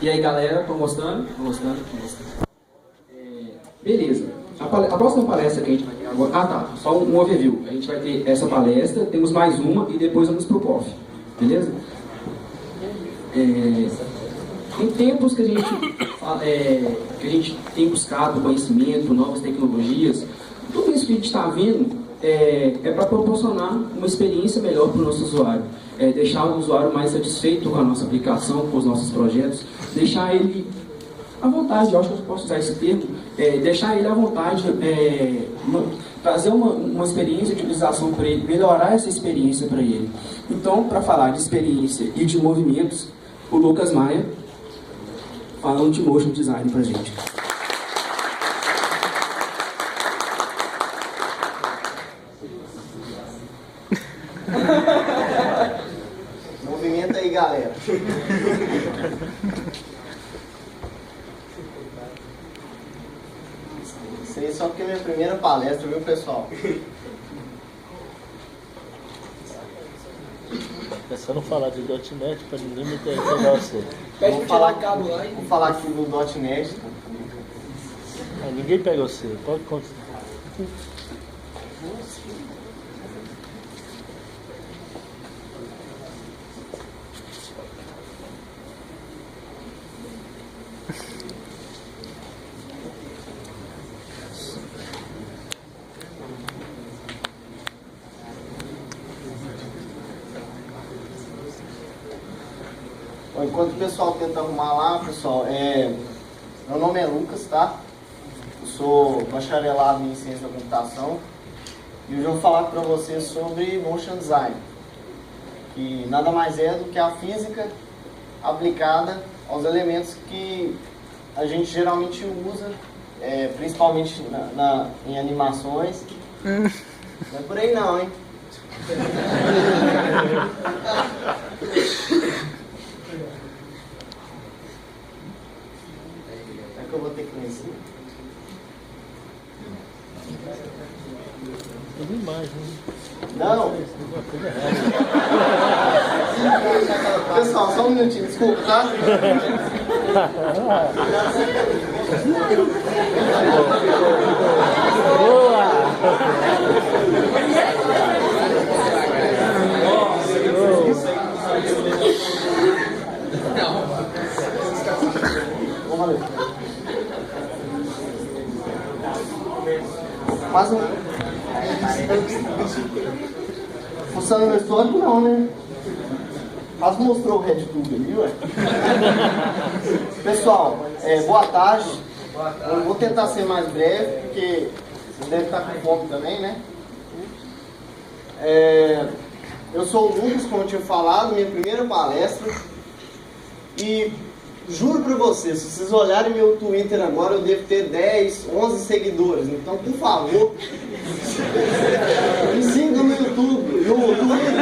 E aí, galera, tô mostrando? Tô mostrando. Beleza. A próxima palestra que a gente vai ter agora... Ah, tá. Só um overview. A gente vai ter essa palestra, temos mais uma e depois vamos pro POF. Beleza? Em tempos que a gente tem buscado conhecimento, novas tecnologias, tudo isso que a gente está vendo é para proporcionar uma experiência melhor para o nosso usuário. Deixar o usuário mais satisfeito com a nossa aplicação, com os nossos projetos, deixar ele à vontade, eu acho que eu posso usar esse termo, deixar ele à vontade, trazer uma experiência de utilização para ele, melhorar essa experiência para ele. Então, para falar de experiência e de movimentos, o Lucas Maia falando de motion design para a gente. Movimenta aí, galera. Isso aí só porque é minha primeira palestra, viu, pessoal? É só não falar de .NET para ninguém me pegar você. Vou falar aqui do .NET. Ninguém pega você, pode continuar. Bom, enquanto o pessoal tenta arrumar lá, pessoal, meu nome é Lucas, tá? Eu sou bacharelado em ciência da computação e hoje eu vou falar para vocês sobre motion design, que nada mais é do que a física aplicada aos elementos que a gente geralmente usa, principalmente em animações. Não é por aí não, hein? É que eu vou ter que vencer. Tem imagem. Não. Pessoal, só um minutinho, desculpa, tá? Vamos lá. Mais um. Funciona no histórico não, né? Mas mostrou o RedTube ali, ué. Pessoal, boa tarde. Eu vou tentar ser mais breve, porque vocês devem estar com fome também, né? Eu sou o Lucas, como eu tinha falado, minha primeira palestra. E juro pra vocês, se vocês olharem meu Twitter agora, eu devo ter 10, 11 seguidores. Então, por favor, me sigam no YouTube, no Twitter.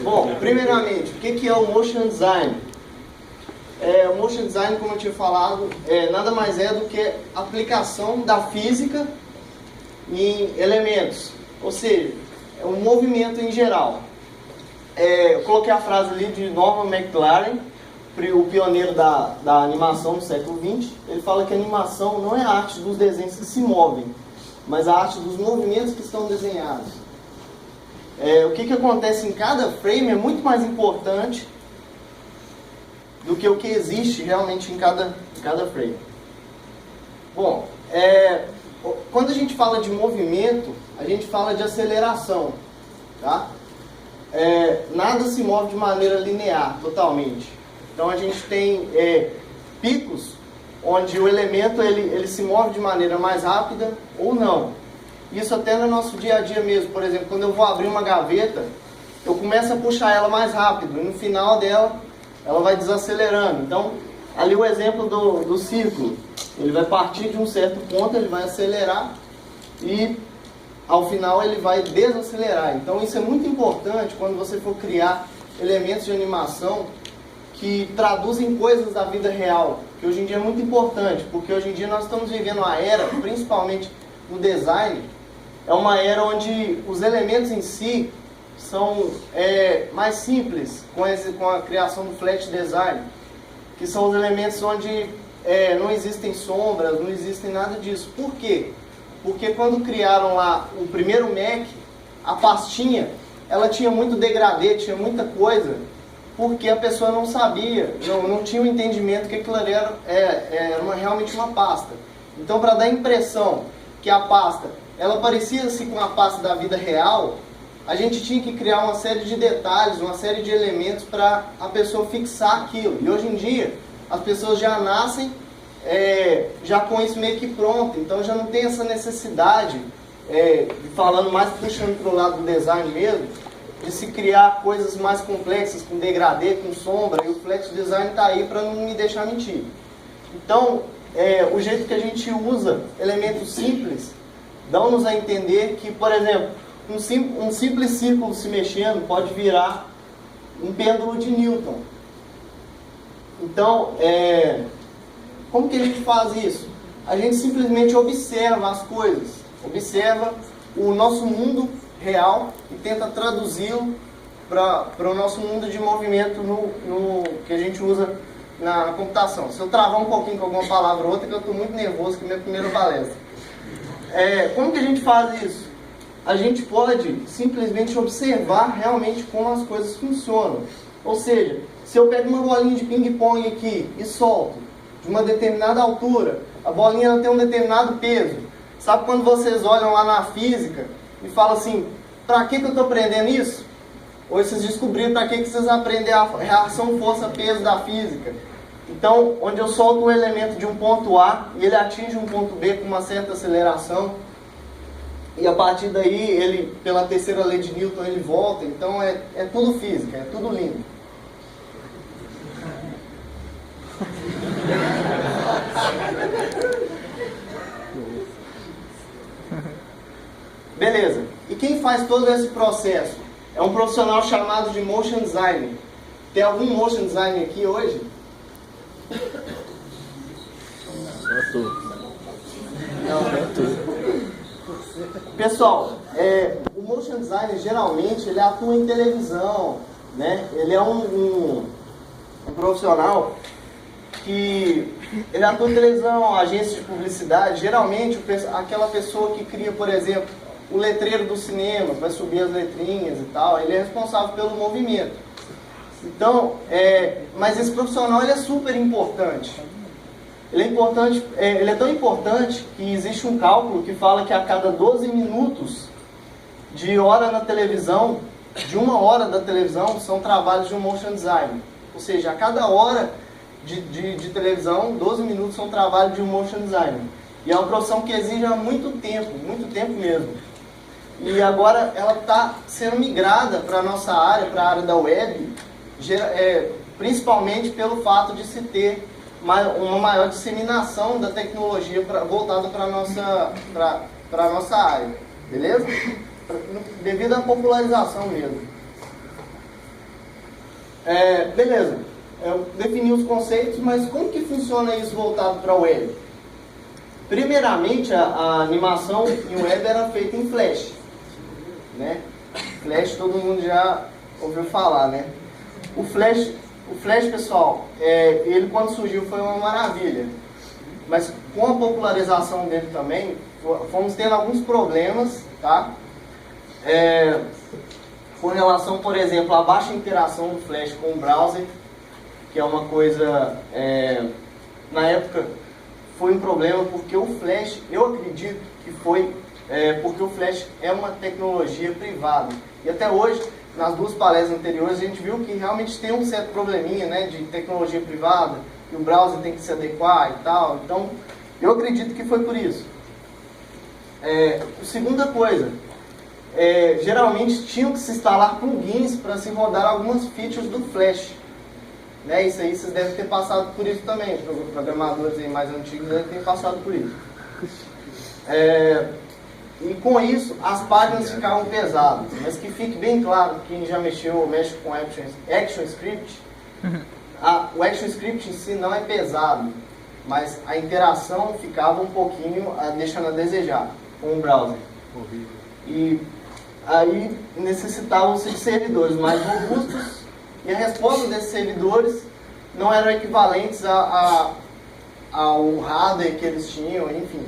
Bom, primeiramente, o que é o motion design? O motion design, como eu tinha falado, nada mais é do que a aplicação da física em elementos, ou seja, é um movimento em geral. Eu coloquei a frase ali de Norman McLaren, o pioneiro da animação do século XX. Ele fala que a animação não é a arte dos desenhos que se movem, mas a arte dos movimentos que estão desenhados. O que acontece em cada frame é muito mais importante do que o que existe realmente em cada frame. Bom, quando a gente fala de movimento, a gente fala de aceleração, tá? Nada se move de maneira linear, totalmente. Então a gente tem picos, onde o elemento ele se move de maneira mais rápida ou não. Isso até no nosso dia a dia mesmo. Por exemplo, quando eu vou abrir uma gaveta, eu começo a puxar ela mais rápido, e no final dela, ela vai desacelerando. Então, ali o exemplo do círculo, ele vai partir de um certo ponto, ele vai acelerar, e ao final ele vai desacelerar. Então isso é muito importante quando você for criar elementos de animação que traduzem coisas da vida real, que hoje em dia é muito importante, porque hoje em dia nós estamos vivendo uma era, principalmente no design, é uma era onde os elementos em si, são mais simples com a criação do flat design, que são os elementos onde não existem sombras, não existem nada disso. Por quê? Porque quando criaram lá o primeiro Mac, a pastinha, ela tinha muito degradê, tinha muita coisa, porque a pessoa não sabia, não tinha o entendimento que aquilo ali era realmente uma pasta. Então, para dar a impressão que a pasta, ela parecia-se com a pasta da vida real, a gente tinha que criar uma série de detalhes, uma série de elementos para a pessoa fixar aquilo. E hoje em dia, as pessoas já nascem já com isso meio que pronto, então já não tem essa necessidade, falando mais puxando para o lado do design mesmo, de se criar coisas mais complexas, com degradê, com sombra, e o flat design está aí para não me deixar mentir. Então, o jeito que a gente usa elementos simples, dão-nos a entender que, por exemplo, um simples círculo se mexendo pode virar um pêndulo de Newton. Então, como que a gente faz isso? A gente simplesmente observa as coisas, observa o nosso mundo real e tenta traduzi-lo para o nosso mundo de movimento no que a gente usa na computação. Se eu travar um pouquinho com alguma palavra ou outra, que eu estou muito nervoso, que é a minha primeira palestra. Como que a gente faz isso? A gente pode simplesmente observar realmente como as coisas funcionam. Ou seja, se eu pego uma bolinha de ping-pong aqui e solto de uma determinada altura, a bolinha ela tem um determinado peso. Sabe quando vocês olham lá na física e falam assim, para que eu estou aprendendo isso? Hoje vocês descobriram para que vocês aprendem a reação força-peso da física. Então, onde eu solto um elemento de um ponto A e ele atinge um ponto B com uma certa aceleração, e a partir daí, ele, pela terceira lei de Newton, ele volta. Então, é tudo física, é tudo lindo. Beleza. E quem faz todo esse processo? É um profissional chamado de Motion Designer. Tem algum Motion Designer aqui hoje? Pessoal, o Motion Designer geralmente ele atua em televisão, né? Ele é um profissional que ele atua em televisão, agência de publicidade. Geralmente aquela pessoa que cria, por exemplo, o letreiro do cinema, vai subir as letrinhas e tal, ele é responsável pelo movimento. Então, mas esse profissional ele é super importante. Ele é tão importante que existe um cálculo que fala que a cada 12 minutos de hora na televisão, de uma hora da televisão, são trabalhos de um motion design. Ou seja, a cada hora de televisão, 12 minutos são trabalhos de um motion design. E é uma profissão que exige muito tempo mesmo. E agora ela está sendo migrada para a nossa área, para a área da web, principalmente pelo fato de se ter uma maior disseminação da tecnologia voltada para a nossa área, beleza? Devido à popularização mesmo. Beleza, eu defini os conceitos, mas como que funciona isso voltado para a web? Primeiramente, a animação em web era feita em Flash, né? Flash todo mundo já ouviu falar, né? O Flash, pessoal, ele quando surgiu foi uma maravilha, mas com a popularização dele também, fomos tendo alguns problemas, tá? Com relação, por exemplo, à baixa interação do Flash com o browser, que é uma coisa, na época, foi um problema porque o Flash, eu acredito que foi porque o Flash é uma tecnologia privada. E até hoje, nas duas palestras anteriores, a gente viu que realmente tem um certo probleminha, né, de tecnologia privada, que o browser tem que se adequar e tal. Então, eu acredito que foi por isso. Segunda coisa, geralmente tinham que se instalar plugins para se rodar algumas features do Flash. Né, isso aí vocês devem ter passado por isso também, os programadores aí mais antigos devem ter passado por isso. E com isso, as páginas ficavam pesadas. Mas que fique bem claro, quem já mexe com ActionScript, o ActionScript em si não é pesado, mas a interação ficava um pouquinho deixando a desejar com o browser. E aí necessitavam-se de servidores mais robustos, e a resposta desses servidores não eram equivalentes ao hardware que eles tinham, enfim.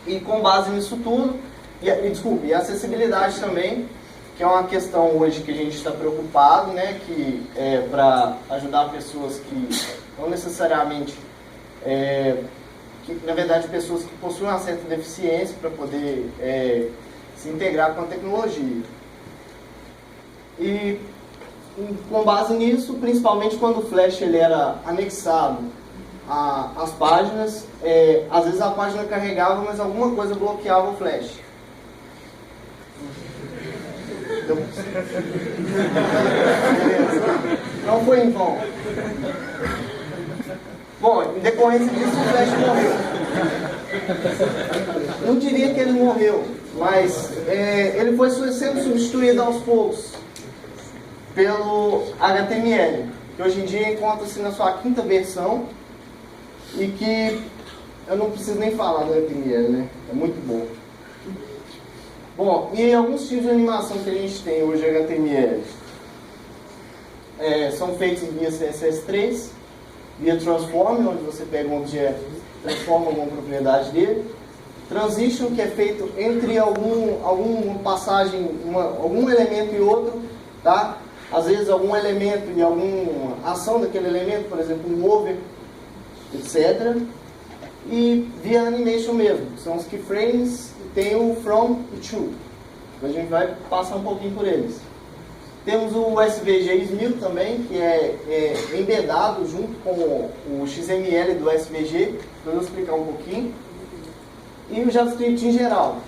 E com base nisso tudo, e a acessibilidade também, que é uma questão hoje que a gente está preocupado, né, que é para ajudar pessoas que não necessariamente, na verdade, pessoas que possuem uma certa deficiência para poder se integrar com a tecnologia. E com base nisso, principalmente quando o Flash ele era anexado às páginas, às vezes a página carregava, mas alguma coisa bloqueava o Flash. Não foi em vão. Bom, em decorrência disso, o Flash morreu. Não diria que ele morreu, mas ele foi sendo substituído aos poucos pelo HTML, que hoje em dia encontra-se na sua 5ª versão e que eu não preciso nem falar do HTML, né? É muito bom. Bom, e alguns tipos de animação que a gente tem hoje em HTML são feitos via CSS3, via Transform, onde você pega um objeto e transforma alguma propriedade dele. Transition, que é feito entre alguma passagem, algum elemento e outro, tá? Às vezes algum elemento e alguma ação daquele elemento, por exemplo, um over, etc. E via Animation mesmo, são os keyframes, e tem o From e To. A gente vai passar um pouquinho por eles. Temos o SVG Smil também, que é embedado junto com o XML do SVG, eu vou explicar um pouquinho. E o JavaScript em geral.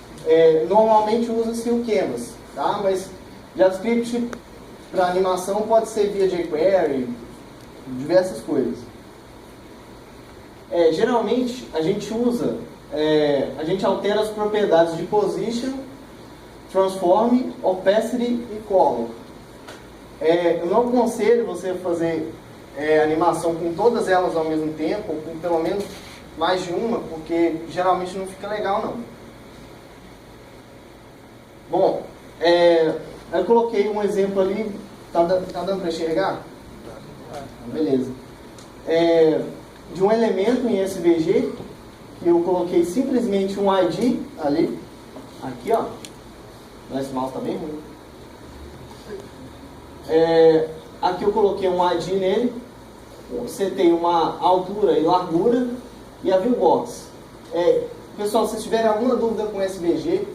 Normalmente usa-se o Canvas, tá? Mas JavaScript para animação pode ser via jQuery, diversas coisas. Geralmente a gente usa, a gente altera as propriedades de Position, Transform, Opacity e Color. Eu não aconselho você fazer animação com todas elas ao mesmo tempo, ou com pelo menos mais de uma, porque geralmente não fica legal não. Bom, eu coloquei um exemplo ali, tá dando para enxergar? Beleza. De um elemento em SVG, que eu coloquei simplesmente um ID ali, aqui ó, esse mouse está bem ruim. Aqui eu coloquei um ID nele, você tem uma altura e largura e a viewbox. Pessoal, se tiverem alguma dúvida com SVG,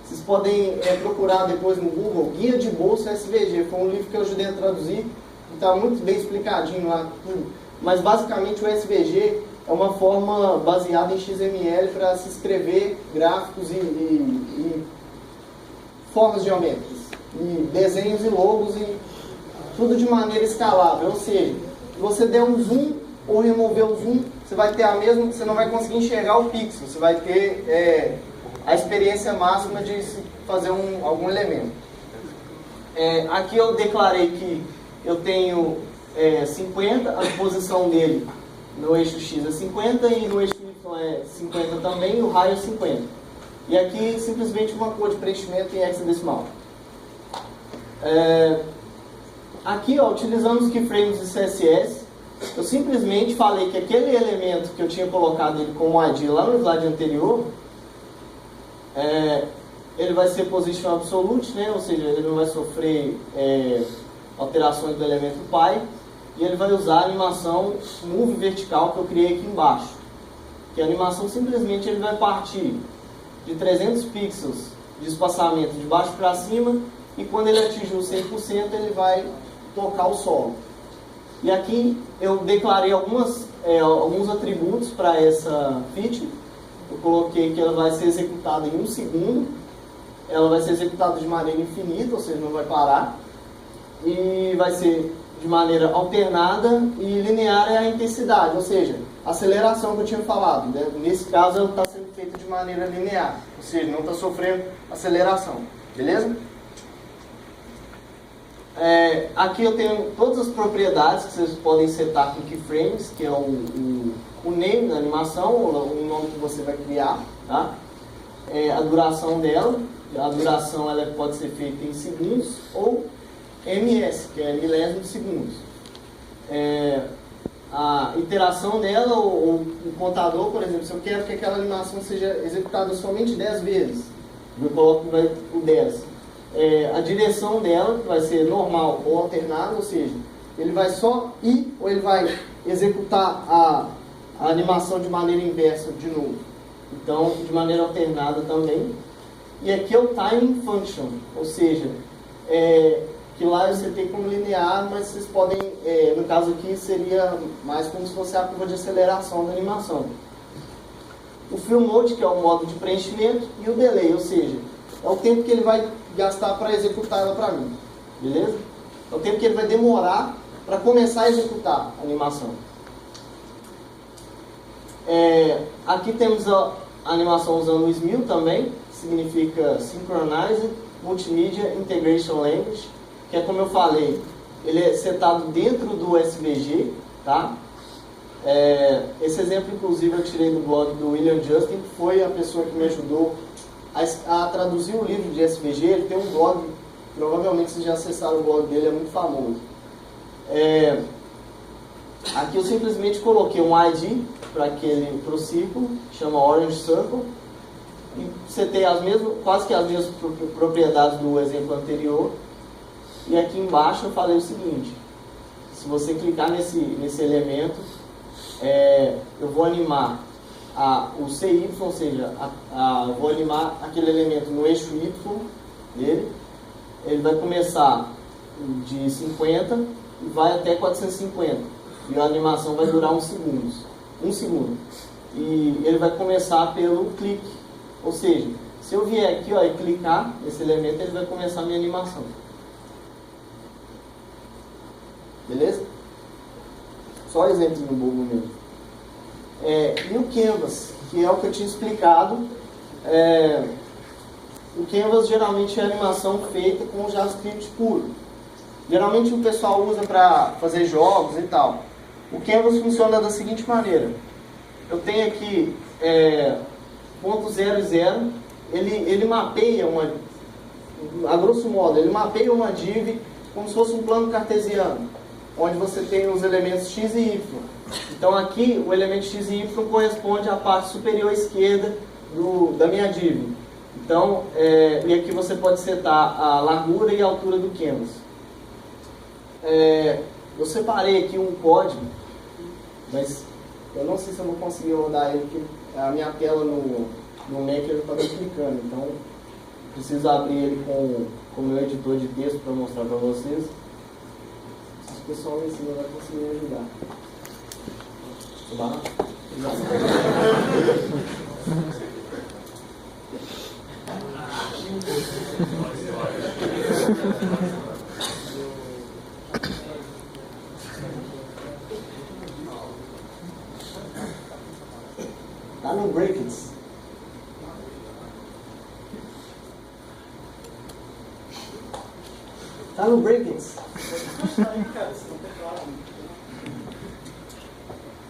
vocês podem procurar depois no Google Guia de Bolsa SVG. Foi um livro que eu ajudei a traduzir, está muito bem explicadinho lá tudo. Mas basicamente o SVG é uma forma baseada em XML para se escrever gráficos e formas geométricas, e desenhos e logos, e tudo de maneira escalável. Ou seja, se você der um zoom ou remover o zoom, você vai ter você não vai conseguir enxergar o pixel, você vai ter a experiência máxima de fazer algum elemento. Aqui eu declarei que eu tenho 50, a posição dele no eixo X é 50 e no eixo Y é 50 também, e o raio é 50. E aqui simplesmente uma cor de preenchimento em hexadecimal. Aqui, ó, utilizando os keyframes de CSS, eu simplesmente falei que aquele elemento que eu tinha colocado ele como ID lá no slide anterior, ele vai ser position absolute, né? Ou seja, ele não vai sofrer alterações do elemento pi, e ele vai usar a animação move vertical que eu criei aqui embaixo. Que a animação simplesmente ele vai partir de 300 pixels de espaçamento de baixo para cima, e quando ele atingir o 100% ele vai tocar o solo. E aqui eu declarei alguns atributos para essa feature. Eu coloquei que ela vai ser executada em 1 segundo, ela vai ser executada de maneira infinita, ou seja, não vai parar, e vai ser de maneira alternada, e linear é a intensidade, ou seja, a aceleração que eu tinha falado, né? Nesse caso ela está sendo feita de maneira linear, ou seja, não está sofrendo aceleração, beleza? Aqui eu tenho todas as propriedades que vocês podem setar com keyframes, que é o name da animação, o nome que você vai criar, tá? A duração dela, a duração ela pode ser feita em segundos, ou ms, que é milésimo de segundos. A iteração dela, ou o contador, por exemplo, se eu quero que aquela animação seja executada somente 10 vezes, eu coloco o 10. A direção dela vai ser normal ou alternada, ou seja, ele vai só ir ou ele vai executar a animação de maneira inversa de novo. Então, de maneira alternada também. E aqui é o time function, ou seja, que lá você tem como linear, mas vocês podem, no caso aqui, seria mais como se fosse a curva de aceleração da animação. O fill mode, que é o modo de preenchimento, e o delay, ou seja, é o tempo que ele vai gastar para executar ela para mim. Beleza? É o tempo que ele vai demorar para começar a executar a animação. Aqui temos a animação usando o SMIL também, significa Synchronized Multimedia Integration Language, que é como eu falei, ele é setado dentro do SVG, tá? Esse exemplo, inclusive, eu tirei do blog do William Justin, que foi a pessoa que me ajudou a traduzir o livro de SVG. Ele tem um blog, provavelmente vocês já acessaram o blog dele, é muito famoso. Aqui eu simplesmente coloquei um ID para o círculo, chama Orange Circle, e setei quase que as mesmas propriedades do exemplo anterior. E aqui embaixo eu falei o seguinte: se você clicar nesse elemento, eu vou animar o CY, ou seja, eu vou animar aquele elemento no eixo Y dele. Ele vai começar de 50 e vai até 450. E a animação vai durar 1 segundo. E ele vai começar pelo clique. Ou seja, se eu vier aqui e clicar nesse elemento, ele vai começar a minha animação. Beleza? Só exemplos no bobo mesmo. E o Canvas, que é o que eu tinha explicado. O Canvas geralmente é animação feita com JavaScript puro. Geralmente o pessoal usa para fazer jogos e tal. O Canvas funciona da seguinte maneira: eu tenho aqui .00, ele mapeia a grosso modo, ele mapeia uma div como se fosse um plano cartesiano, onde você tem os elementos x e y. Então aqui o elemento x e y corresponde à parte superior esquerda da minha div. Então, e aqui você pode setar a largura e a altura do canvas. Eu separei aqui um código, mas eu não sei se eu vou conseguir rodar ele, porque a minha tela no Mac ele está duplicando. Então, preciso abrir ele com o meu editor de texto para mostrar para vocês. Se o pessoal lá em cima vai conseguir me ajudar. Tá no Breakits. Tá no Breakits.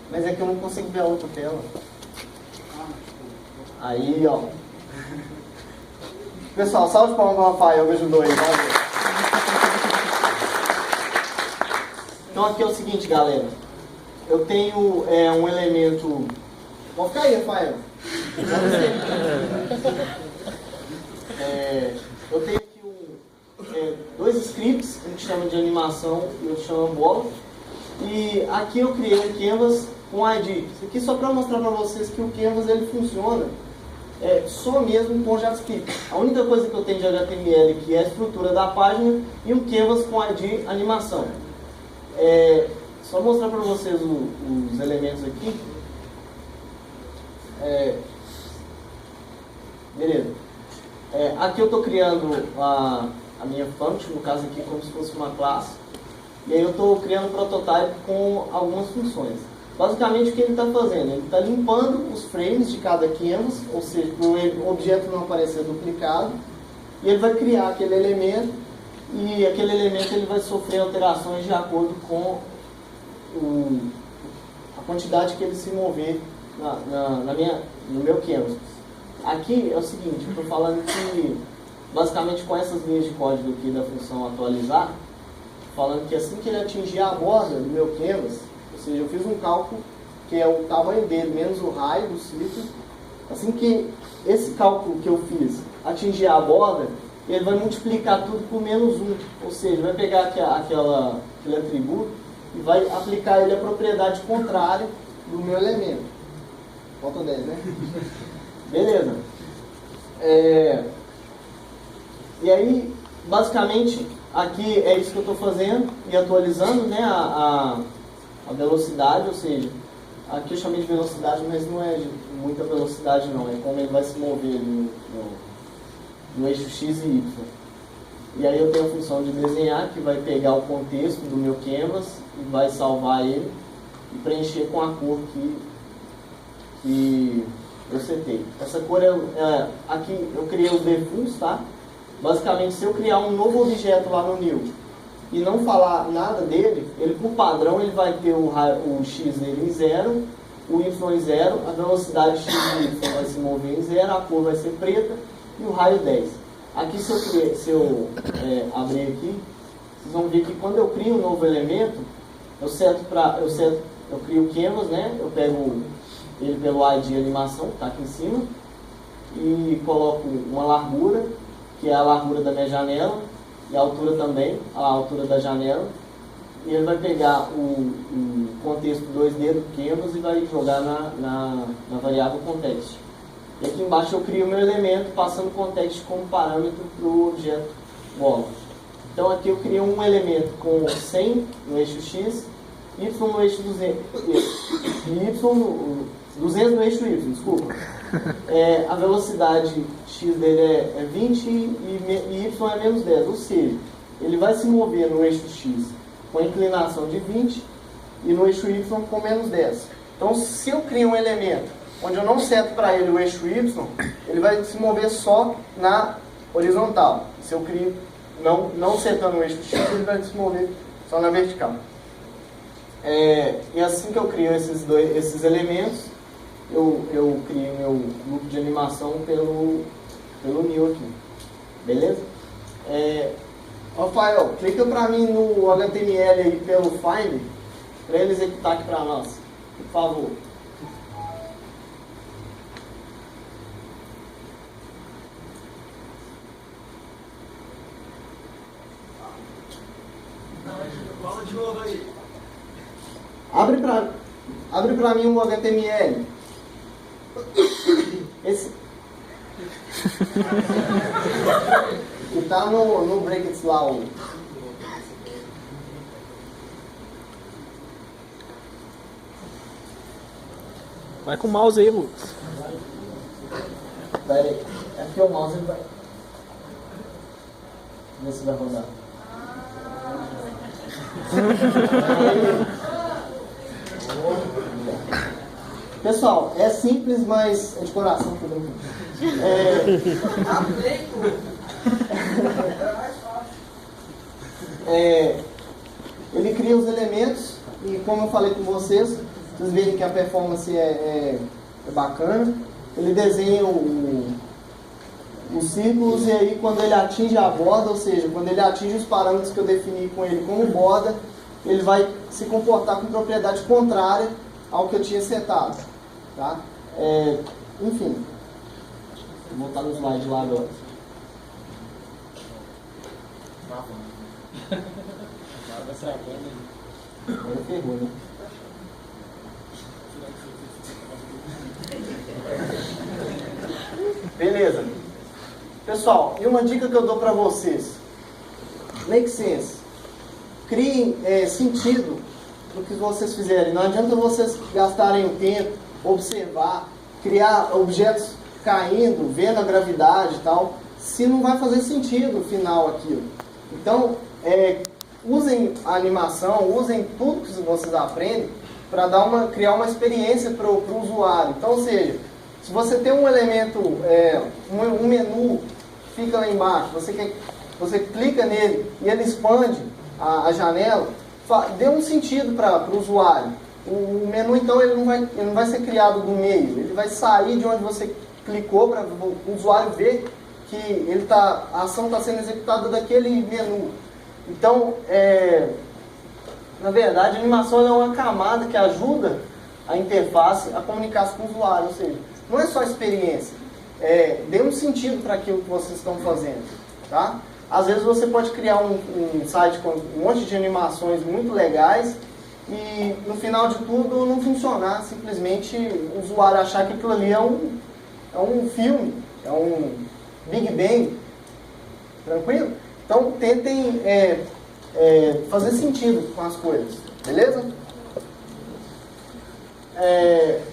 Mas é que eu não consigo ver a outra tela. Aí, ó. Pessoal, salve de palmas para o Rafael, me ajudou aí. Valeu. Então aqui é o seguinte, galera. Eu tenho um elemento... Pode ficar aí, Rafael. Eu tenho aqui dois scripts, um que chama de animação e outro chama bola. E aqui eu criei um Canvas com ID. Isso aqui só para mostrar para vocês que o Canvas ele funciona só mesmo com JavaScript. A única coisa que eu tenho de HTML aqui é a estrutura da página e um Canvas com ID animação. Só mostrar para vocês os elementos aqui. Beleza. Aqui eu estou criando a minha function, no caso aqui como se fosse uma classe. E aí eu estou criando um prototype com algumas funções. Basicamente o que ele está fazendo? Ele está limpando os frames de cada canvas, ou seja, para o objeto não aparecer duplicado. E ele vai criar aquele elemento, e aquele elemento ele vai sofrer alterações de acordo com a quantidade que ele se mover no meu canvas. Aqui é o seguinte, eu estou falando que basicamente com essas linhas de código aqui da função atualizar, falando que assim que ele atingir a borda do meu canvas, ou seja, eu fiz um cálculo que é o tamanho dele menos o raio do círculo, assim que esse cálculo que eu fiz atingir a borda, ele vai multiplicar tudo por -1, ou seja, vai pegar aquele atributo e vai aplicar ele a propriedade contrária do meu elemento. Falta 10, né? Beleza. E aí, basicamente, aqui é isso que eu estou fazendo e atualizando, né, a velocidade, ou seja, aqui eu chamei de velocidade, mas não é de muita velocidade não, é como ele vai se mover no eixo X e Y. E aí eu tenho a função de desenhar, que vai pegar o contexto do meu canvas e vai salvar ele e preencher com a cor que eu setei. Essa cor aqui eu criei os defaults, tá? Basicamente, se eu criar um novo objeto lá no new e não falar nada dele, ele por padrão ele vai ter o X dele em 0, o Y em 0, a velocidade X e Y vai se mover em 0, a cor vai ser preta e o raio 10. Aqui se eu abrir aqui, vocês vão ver que quando eu crio um novo elemento, eu crio o canvas, né? Eu pego ele pelo ID animação, que está aqui em cima, e coloco uma largura, que é a largura da minha janela, e a altura também, a altura da janela, e ele vai pegar o contexto 2D do canvas e vai jogar na variável context. E aqui embaixo eu crio o meu elemento passando context como parâmetro para o objeto bola. Então aqui eu crio um elemento com 100 no eixo X, Y no eixo 200, y 200 no eixo Y, desculpa. A velocidade X dele é 20 e Y é menos 10, ou seja, ele vai se mover no eixo X com a inclinação de 20 e no eixo Y com menos 10. Então se eu crio um elemento onde eu não seto para ele o eixo Y, ele vai se mover só na horizontal. Se eu crio não setando o eixo X, ele vai se mover só na vertical. E assim que eu crio esses elementos, eu crio meu grupo de animação pelo new aqui. Beleza? Rafael, clica para mim no HTML aí pelo Find, para ele executar aqui para nós. Por favor. Fala de novo aí. Abre pra mim um HTML. Esse. Que tá no brackets lá. Vai com o mouse aí, Lucas. Pera aí. É porque o mouse vai. Vê se vai rodar. Pessoal, é simples, mas é de coração. Ele cria os elementos e, como eu falei com vocês verem que a performance é bacana. Ele desenha os círculos e aí quando ele atinge a borda, ou seja, quando ele atinge os parâmetros que eu defini com ele como borda, ele vai se comportar com propriedade contrária ao que eu tinha setado. Tá? Enfim, vou voltar no slide lá agora. Agora ferrou, né? Beleza. Pessoal, e uma dica que eu dou para vocês. Make sense. Criem sentido no que vocês fizerem. Não adianta vocês gastarem o tempo, observar, criar objetos caindo, vendo a gravidade e tal, se não vai fazer sentido no final aquilo. Então, usem a animação, usem tudo que vocês aprendem para criar uma experiência para o usuário. Então, ou seja, se você tem um elemento, um menu que fica lá embaixo, você clica nele e ele expande a janela, dê um sentido para o usuário. O menu, então, ele não vai ser criado do meio, ele vai sair de onde você clicou para o usuário ver que a ação está sendo executada daquele menu. Então, na verdade, a animação é uma camada que ajuda a interface a comunicar-se com o usuário, ou seja, não é só experiência, dê um sentido para aquilo que vocês estão fazendo, tá? Às vezes você pode criar um site com um monte de animações muito legais e no final de tudo não funcionar, simplesmente o usuário achar que aquilo ali é um filme, é um Big Bang, tranquilo? Então tentem fazer sentido com as coisas, beleza?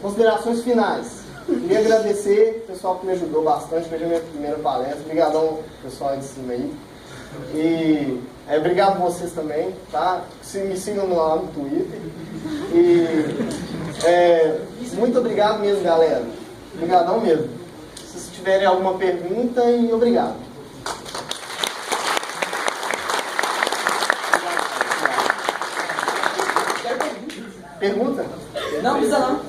Considerações finais. Queria agradecer o pessoal que me ajudou bastante, foi a minha primeira palestra. Obrigadão, pessoal aí de cima aí. E obrigado a vocês também, tá? Me sigam lá no Twitter. E muito obrigado mesmo, galera. Obrigadão mesmo. Se vocês tiverem alguma pergunta, e obrigado. Pergunta? Não, precisa não.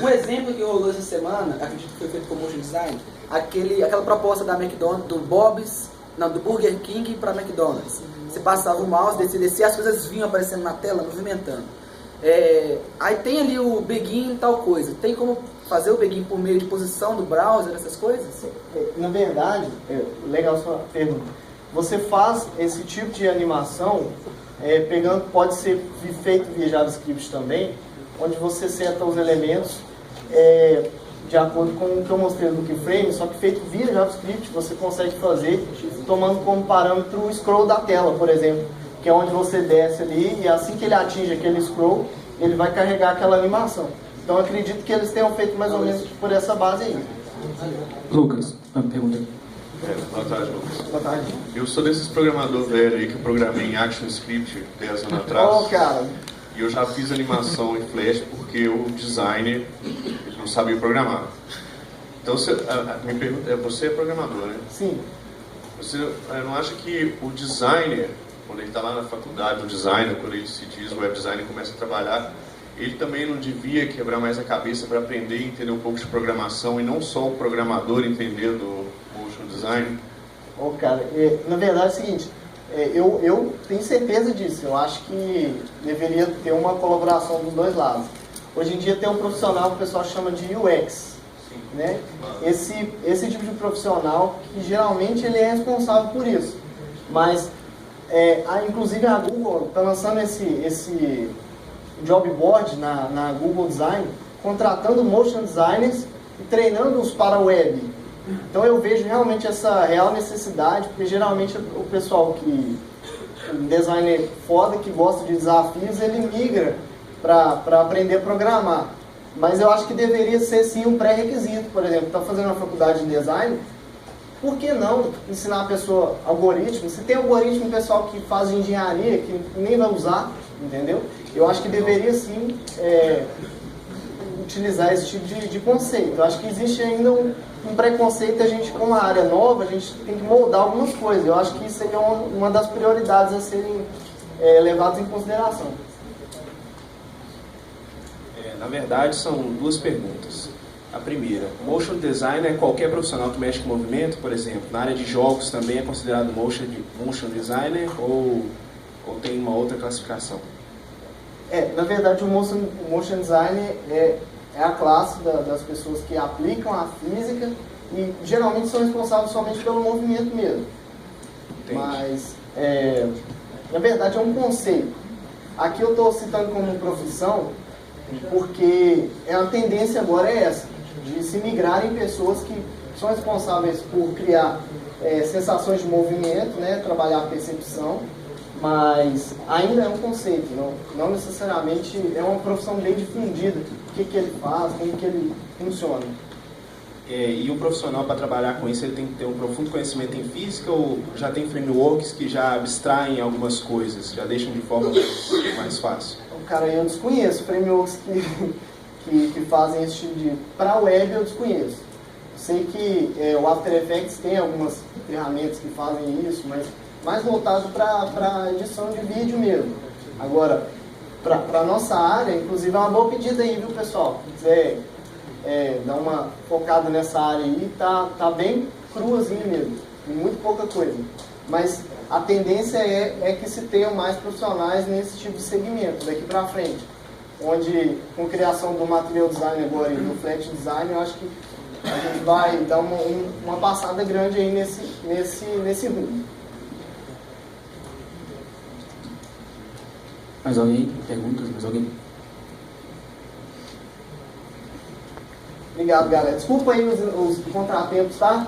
Um exemplo que rolou essa semana, acredito que foi feito com Motion Design, aquela proposta da McDonald's, do Burger King para McDonald's. Você passava o mouse, descia, as coisas vinham aparecendo na tela, movimentando. Aí tem ali o begin tal coisa. Tem como fazer o begin por meio de posição do browser, essas coisas? Na verdade, legal sua pergunta. Você faz esse tipo de animação pode ser feito via JavaScript também, onde você seta os elementos de acordo com o que eu mostrei no keyframe, só que feito via JavaScript, você consegue fazer tomando como parâmetro o scroll da tela, por exemplo, que é onde você desce ali e assim que ele atinge aquele scroll, ele vai carregar aquela animação. Então eu acredito que eles tenham feito mais ou menos por essa base aí. Lucas, uma pergunta. Boa tarde, Lucas. Boa tarde. Eu sou desses programadores velhos aí que eu programei em ActionScript 10 anos atrás. Cara. E eu já fiz animação em Flash porque o designer não sabia programar. Então, minha pergunta você é programador, né? Sim. Você não acha que o designer, quando ele está lá na faculdade, o designer, quando ele se diz web designer e começa a trabalhar, ele também não devia quebrar mais a cabeça para aprender e entender um pouco de programação e não só o programador entender do motion design? Cara, na verdade é o seguinte, eu tenho certeza disso. Eu acho que deveria ter uma colaboração dos dois lados. Hoje em dia tem um profissional que o pessoal chama de UX, né? Esse tipo de profissional que geralmente ele é responsável por isso. Mas, inclusive a Google está lançando esse job board na Google Design, contratando motion designers e treinando-os para a web. Então eu vejo realmente essa real necessidade, porque geralmente o pessoal um designer foda, que gosta de desafios, ele migra para aprender a programar. Mas eu acho que deveria ser sim um pré-requisito. Por exemplo, está fazendo uma faculdade de design, por que não ensinar a pessoa algoritmo? Se tem algoritmo pessoal que faz engenharia, que nem vai usar, entendeu? Eu acho que deveria sim utilizar esse tipo de conceito. Eu acho que existe ainda um preconceito. A gente, como uma área nova, a gente tem que moldar algumas coisas. Eu acho que isso seria uma das prioridades a serem levadas em consideração. Na verdade, são duas perguntas. A primeira, motion design é qualquer profissional que mexe com movimento, por exemplo, na área de jogos também é considerado motion designer ou tem uma outra classificação? Na verdade, o motion design é a classe das pessoas que aplicam a física e geralmente são responsáveis somente pelo movimento mesmo. Entendi. Mas, na verdade, é um conceito. Aqui eu estou citando como profissão porque a tendência agora é essa, de se migrarem pessoas que são responsáveis por criar sensações de movimento, né, trabalhar a percepção, mas ainda é um conceito, não necessariamente é uma profissão bem difundida. O que ele faz, como que ele funciona. E o profissional, para trabalhar com isso, ele tem que ter um profundo conhecimento em física ou já tem frameworks que já abstraem algumas coisas, já deixam de forma mais fácil? Cara, eu desconheço frameworks que fazem esse tipo de... Para a web eu desconheço. Sei que o After Effects tem algumas ferramentas que fazem isso, mas mais voltado para edição de vídeo mesmo. Agora, para a nossa área, inclusive é uma boa pedida aí, viu, pessoal? Se quiser dar uma focada nessa área aí, tá bem cruazinha mesmo, muito pouca coisa. Mas a tendência é que se tenham mais profissionais nesse tipo de segmento daqui para frente, onde com a criação do material design agora e do flat design, eu acho que a gente vai dar uma passada grande aí nesse rumo. Mais alguém? Perguntas? Mais alguém? Obrigado, galera. Desculpa aí os contratempos, tá?